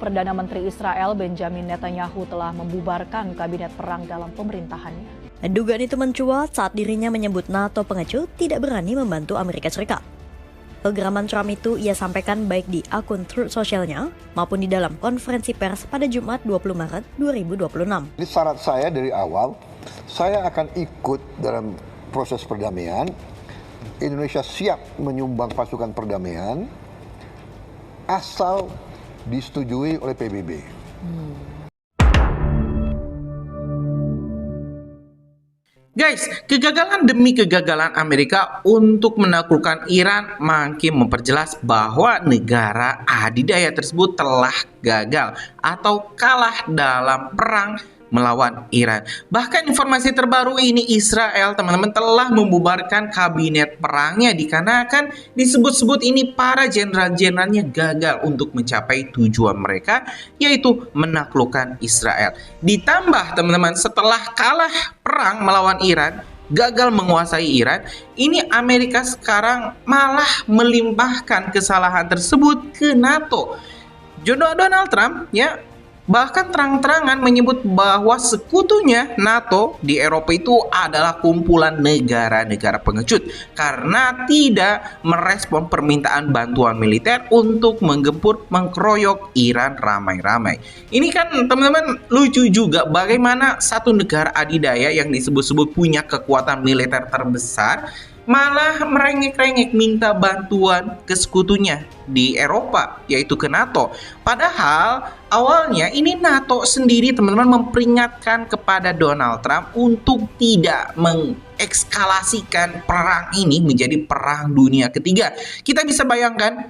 Perdana Menteri Israel Benjamin Netanyahu telah membubarkan kabinet perang dalam pemerintahannya. Dugaan itu mencuat saat dirinya menyebut NATO pengecut tidak berani membantu Amerika Serikat. Kegeraman Trump itu ia sampaikan baik di akun Truth Socialnya maupun di dalam konferensi pers pada Jumat 20 Maret 2026. Ini syarat saya dari awal, saya akan ikut dalam proses perdamaian. Indonesia siap menyumbang pasukan perdamaian asal disetujui oleh PBB. Guys, kegagalan demi kegagalan Amerika untuk menaklukkan Iran makin memperjelas bahwa negara adidaya tersebut telah gagal atau kalah dalam perang melawan Iran. Bahkan informasi terbaru ini Israel teman-teman telah membubarkan kabinet perangnya dikarenakan disebut-sebut ini para jenderal-jenderalnya gagal untuk mencapai tujuan mereka yaitu menaklukkan Israel. Ditambah teman-teman setelah kalah perang melawan Iran, gagal menguasai Iran, ini Amerika sekarang malah melimpahkan kesalahan tersebut ke NATO. Donald Trump bahkan terang-terangan menyebut bahwa sekutunya NATO di Eropa itu adalah kumpulan negara-negara pengecut karena tidak merespon permintaan bantuan militer untuk menggempur mengkeroyok Iran ramai-ramai. Ini kan teman-teman lucu juga bagaimana satu negara adidaya yang disebut-sebut punya kekuatan militer terbesar malah merengek-rengek minta bantuan ke sekutunya di Eropa, yaitu ke NATO. Padahal awalnya ini NATO sendiri teman-teman memperingatkan kepada Donald Trump untuk tidak mengekskalasikan perang ini menjadi perang dunia ketiga. Kita bisa bayangkan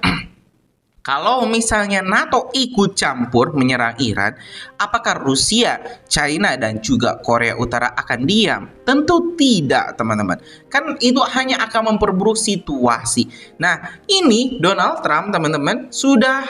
kalau misalnya NATO ikut campur menyerang Iran, apakah Rusia, China, dan juga Korea Utara akan diam? Tentu tidak, teman-teman. Kan itu hanya akan memperburuk situasi. Nah, ini Donald Trump, teman-teman, sudah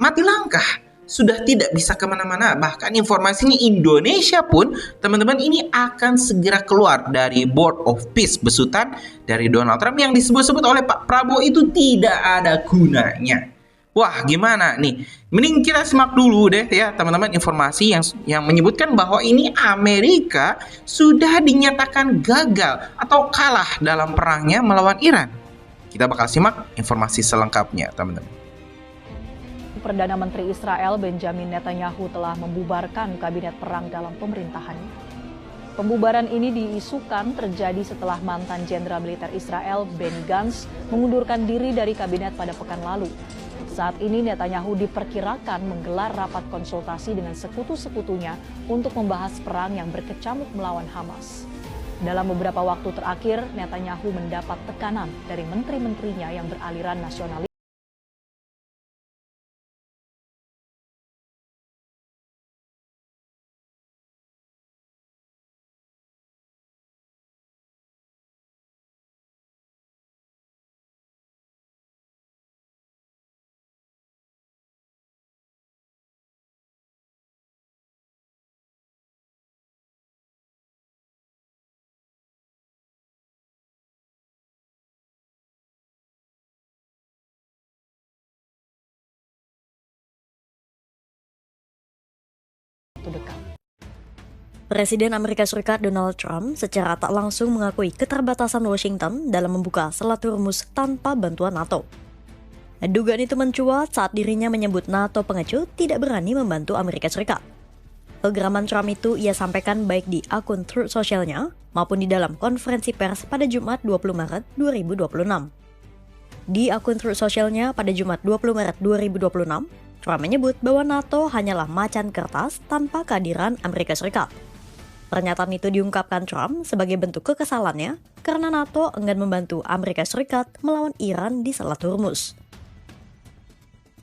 mati langkah. Sudah tidak bisa kemana-mana. Bahkan informasinya Indonesia pun, teman-teman, ini akan segera keluar dari Board of Peace besutan dari Donald Trump yang disebut-sebut oleh Pak Prabowo itu tidak ada gunanya. Wah, gimana nih? Mending kita simak dulu deh ya teman-teman informasi yang menyebutkan bahwa ini Amerika sudah dinyatakan gagal atau kalah dalam perangnya melawan Iran. Kita bakal simak informasi selengkapnya, teman-teman. Perdana Menteri Israel Benjamin Netanyahu telah membubarkan kabinet perang dalam pemerintahannya. Pembubaran ini diisukan terjadi setelah mantan Jenderal Militer Israel Benny Gantz mengundurkan diri dari kabinet pada pekan lalu. Saat ini Netanyahu diperkirakan menggelar rapat konsultasi dengan sekutu-sekutunya untuk membahas perang yang berkecamuk melawan Hamas. Dalam beberapa waktu terakhir, Netanyahu mendapat tekanan dari menteri-menterinya yang beraliran nasionalis. Dekat. Presiden Amerika Serikat Donald Trump secara tak langsung mengakui keterbatasan Washington dalam membuka Selat Hormuz tanpa bantuan NATO. Dugaan itu mencuat saat dirinya menyebut NATO pengecut tidak berani membantu Amerika Serikat. Kegeraman Trump itu ia sampaikan baik di akun Truth Socialnya maupun di dalam konferensi pers pada Jumat 20 Maret 2026. Di akun Truth Socialnya pada Jumat 20 Maret 2026, Trump menyebut bahwa NATO hanyalah macan kertas tanpa kehadiran Amerika Serikat. Pernyataan itu diungkapkan Trump sebagai bentuk kekesalannya karena NATO enggan membantu Amerika Serikat melawan Iran di Selat Hormuz.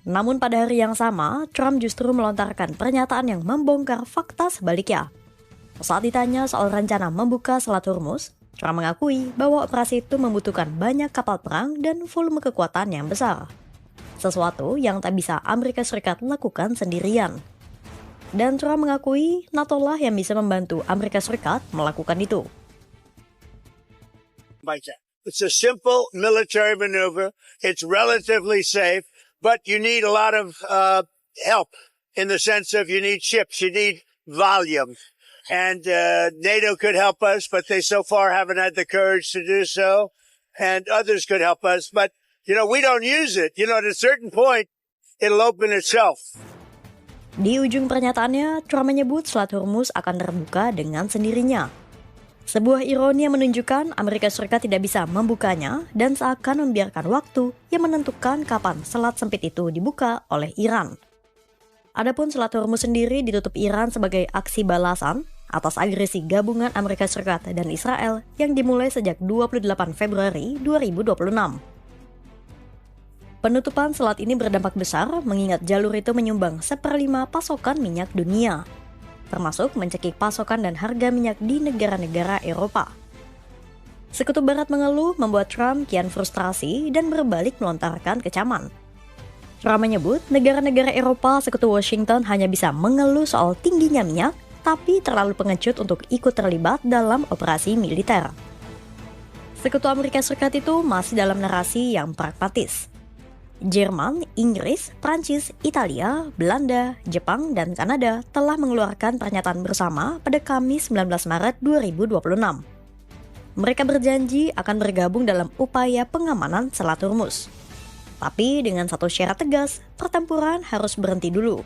Namun pada hari yang sama, Trump justru melontarkan pernyataan yang membongkar fakta sebaliknya. Saat ditanya soal rencana membuka Selat Hormuz, Trump mengakui bahwa operasi itu membutuhkan banyak kapal perang dan volume kekuatan yang besar. Sesuatu yang tak bisa Amerika Serikat lakukan sendirian. Dan Trump mengakui NATO lah yang bisa membantu Amerika Serikat melakukan itu. It's a simple military maneuver. It's relatively safe, but you need a lot of help in the sense of you need ships, you need volume. And NATO could help us, but they so far haven't had the courage to do so. And others could help us, but, we don't use it. At a certain point, it'll open itself. Di ujung pernyataannya, Trump menyebut Selat Hormuz akan terbuka dengan sendirinya. Sebuah ironi yang menunjukkan Amerika Serikat tidak bisa membukanya dan seakan membiarkan waktu yang menentukan kapan selat sempit itu dibuka oleh Iran. Adapun Selat Hormuz sendiri ditutup Iran sebagai aksi balasan atas agresi gabungan Amerika Serikat dan Israel yang dimulai sejak 28 Februari 2026. Penutupan selat ini berdampak besar mengingat jalur itu menyumbang 1/5 pasokan minyak dunia, termasuk mencekik pasokan dan harga minyak di negara-negara Eropa. Sekutu Barat mengeluh membuat Trump kian frustrasi dan berbalik melontarkan kecaman. Trump menyebut negara-negara Eropa sekutu Washington hanya bisa mengeluh soal tingginya minyak, tapi terlalu pengecut untuk ikut terlibat dalam operasi militer. Sekutu Amerika Serikat itu masih dalam narasi yang pragmatis. Jerman, Inggris, Prancis, Italia, Belanda, Jepang, dan Kanada telah mengeluarkan pernyataan bersama pada Kamis 19 Maret 2026. Mereka berjanji akan bergabung dalam upaya pengamanan Selat Hormuz. Tapi dengan satu syarat tegas, pertempuran harus berhenti dulu.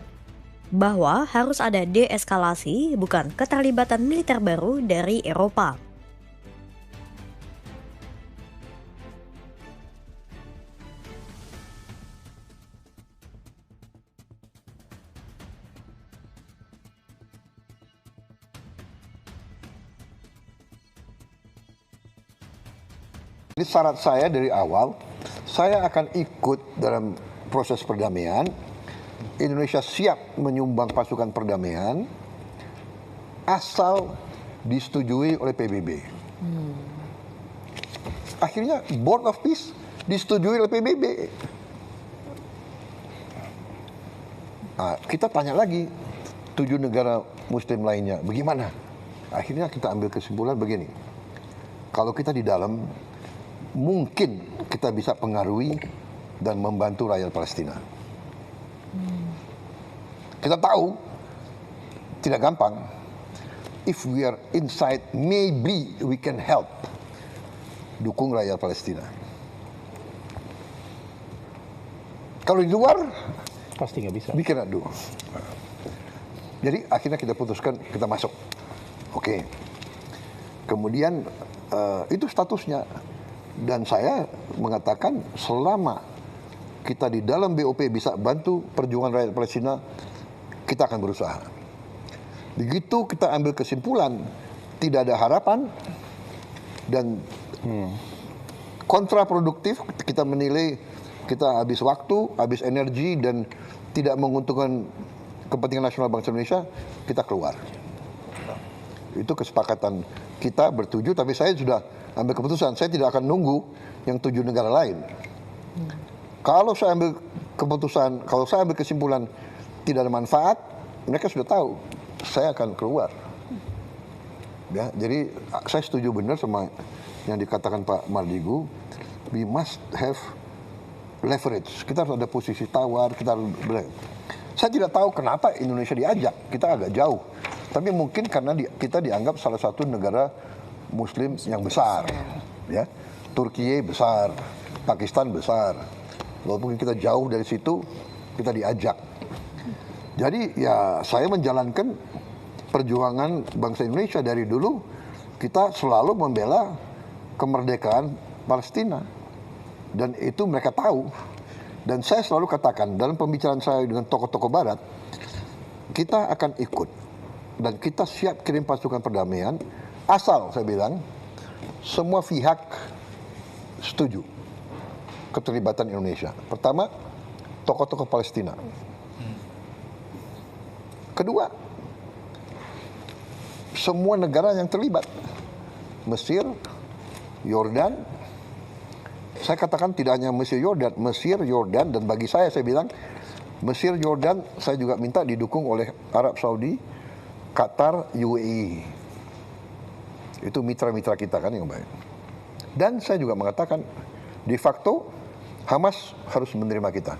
Bahwa harus ada deeskalasi, bukan keterlibatan militer baru dari Eropa. Jadi syarat saya dari awal, saya akan ikut dalam proses perdamaian. Indonesia siap menyumbang pasukan perdamaian asal disetujui oleh PBB. Akhirnya Board of Peace disetujui oleh PBB. Nah, kita tanya lagi 7 negara Muslim lainnya, bagaimana? Akhirnya kita ambil kesimpulan begini. Kalau kita di dalam, mungkin kita bisa pengaruhi dan membantu rakyat Palestina. Kita tahu tidak gampang. If we are inside, maybe we can help dukung rakyat Palestina. Kalau di luar, pasti nggak bisa. we cannot do. Jadi akhirnya kita putuskan kita masuk. Oke. Kemudian itu statusnya. Dan saya mengatakan selama kita di dalam BOP bisa bantu perjuangan rakyat Palestina, kita akan berusaha. Begitu kita ambil kesimpulan tidak ada harapan dan kontraproduktif, kita menilai kita habis waktu, habis energi dan tidak menguntungkan kepentingan nasional bangsa Indonesia, kita keluar. Itu kesepakatan kita bertujuh, tapi saya sudah ambil keputusan, saya tidak akan nunggu yang 7 negara lain. Kalau saya ambil keputusan, kalau saya ambil kesimpulan tidak ada manfaat, mereka sudah tahu saya akan keluar. Ya, jadi saya setuju benar sama yang dikatakan Pak Mardigu, we must have leverage. Kita harus ada posisi tawar, kita harus saya tidak tahu kenapa Indonesia diajak, kita agak jauh. Tapi mungkin karena kita dianggap salah satu negara Muslim yang besar, ya. Turki besar, Pakistan besar. Walaupun kita jauh dari situ, kita diajak. Jadi ya saya menjalankan perjuangan bangsa Indonesia dari dulu. Kita selalu membela kemerdekaan Palestina, dan itu mereka tahu. Dan saya selalu katakan dalam pembicaraan saya dengan tokoh-tokoh Barat, kita akan ikut dan kita siap kirim pasukan perdamaian asal saya bilang semua pihak setuju keterlibatan Indonesia. Pertama, tokoh-tokoh Palestina. Kedua, semua negara yang terlibat. Mesir, Yordan. Saya katakan tidak hanya Mesir, Yordan, dan bagi saya bilang Mesir, Yordan, saya juga minta didukung oleh Arab Saudi, Qatar, UAE. Itu mitra-mitra kita kan yang baik. Dan saya juga mengatakan de facto Hamas harus menerima kita.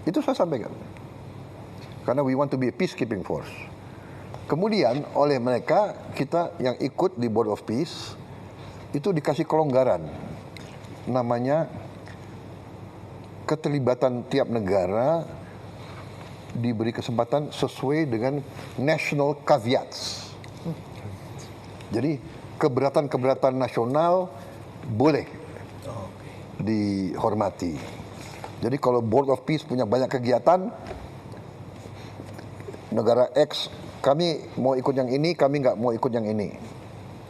Itu saya sampaikan. Karena we want to be a peacekeeping force. Kemudian oleh mereka, kita yang ikut di Board of Peace, itu dikasih kelonggaran. Namanya keterlibatan tiap negara diberi kesempatan sesuai dengan national caveats. Jadi keberatan-keberatan nasional boleh dihormati. Jadi kalau Board of Peace punya banyak kegiatan, negara X, kami mau ikut yang ini, kami nggak mau ikut yang ini.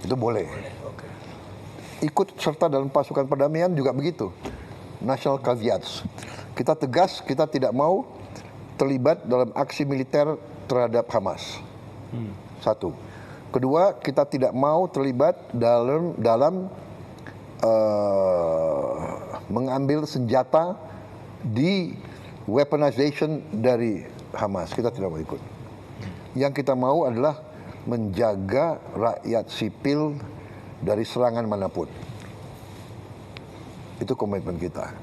Itu boleh. Ikut serta dalam pasukan perdamaian juga begitu. National caveats. Kita tegas, kita tidak mau terlibat dalam aksi militer terhadap Hamas. Satu. Kedua, kita tidak mau terlibat dalam mengambil senjata di weaponization dari Hamas. Kita tidak mau ikut. Yang kita mau adalah menjaga rakyat sipil dari serangan manapun. Itu komitmen kita.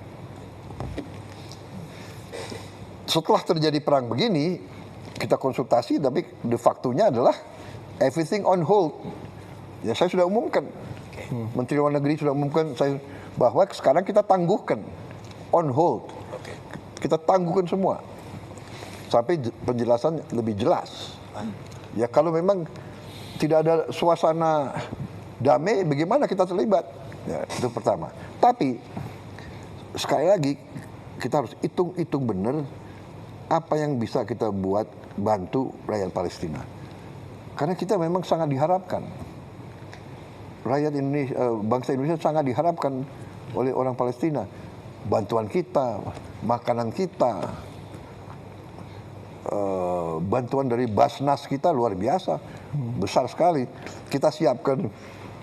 Setelah terjadi perang begini, kita konsultasi, tapi de facto-nya adalah everything on hold. Ya, saya sudah umumkan. Menteri Luar Negeri sudah umumkan bahwa sekarang kita tangguhkan on hold. Kita tangguhkan semua sampai penjelasan lebih jelas. Ya, kalau memang tidak ada suasana damai, bagaimana kita terlibat? Ya, itu pertama. Tapi sekali lagi kita harus hitung benar apa yang bisa kita buat bantu rakyat Palestina. Karena kita memang sangat diharapkan. Rakyat Indonesia, bangsa Indonesia sangat diharapkan oleh orang Palestina. Bantuan kita, makanan kita, bantuan dari Basnas kita luar biasa, besar sekali. Kita siapkan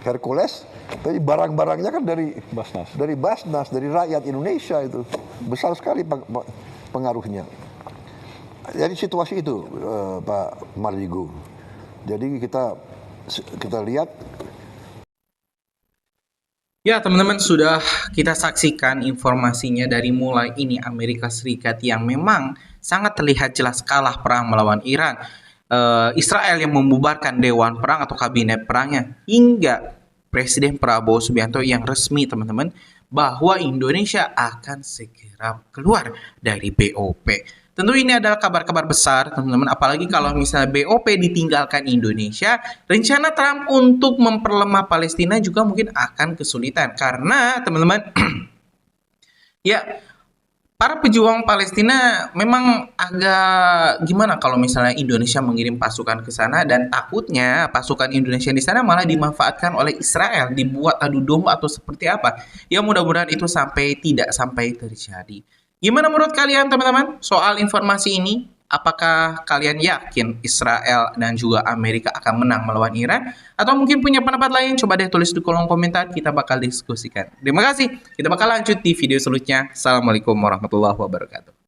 Hercules, tapi barang-barangnya kan dari Basnas, dari rakyat Indonesia, itu besar sekali pengaruhnya. Jadi situasi itu, Pak Mardigu. Jadi kita lihat. Ya, teman-teman, sudah kita saksikan informasinya dari mulai ini Amerika Serikat yang memang sangat terlihat jelas kalah perang melawan Iran, Israel yang membubarkan Dewan Perang atau Kabinet Perangnya, hingga Presiden Prabowo Subianto yang resmi, teman-teman, bahwa Indonesia akan segera keluar dari BOP. Tentu ini adalah kabar-kabar besar, teman-teman, apalagi kalau misalnya BOP ditinggalkan Indonesia, rencana Trump untuk memperlemah Palestina juga mungkin akan kesulitan. Karena, teman-teman, ya, para pejuang Palestina memang agak gimana kalau misalnya Indonesia mengirim pasukan ke sana, dan takutnya pasukan Indonesia di sana malah dimanfaatkan oleh Israel, dibuat adu domba atau seperti apa. Ya, mudah-mudahan itu tidak sampai terjadi. Gimana menurut kalian, teman-teman, soal informasi ini? Apakah kalian yakin Israel dan juga Amerika akan menang melawan Iran? Atau mungkin punya pendapat lain? Coba deh tulis di kolom komentar, kita bakal diskusikan. Terima kasih, kita bakal lanjut di video selanjutnya. Assalamualaikum warahmatullahi wabarakatuh.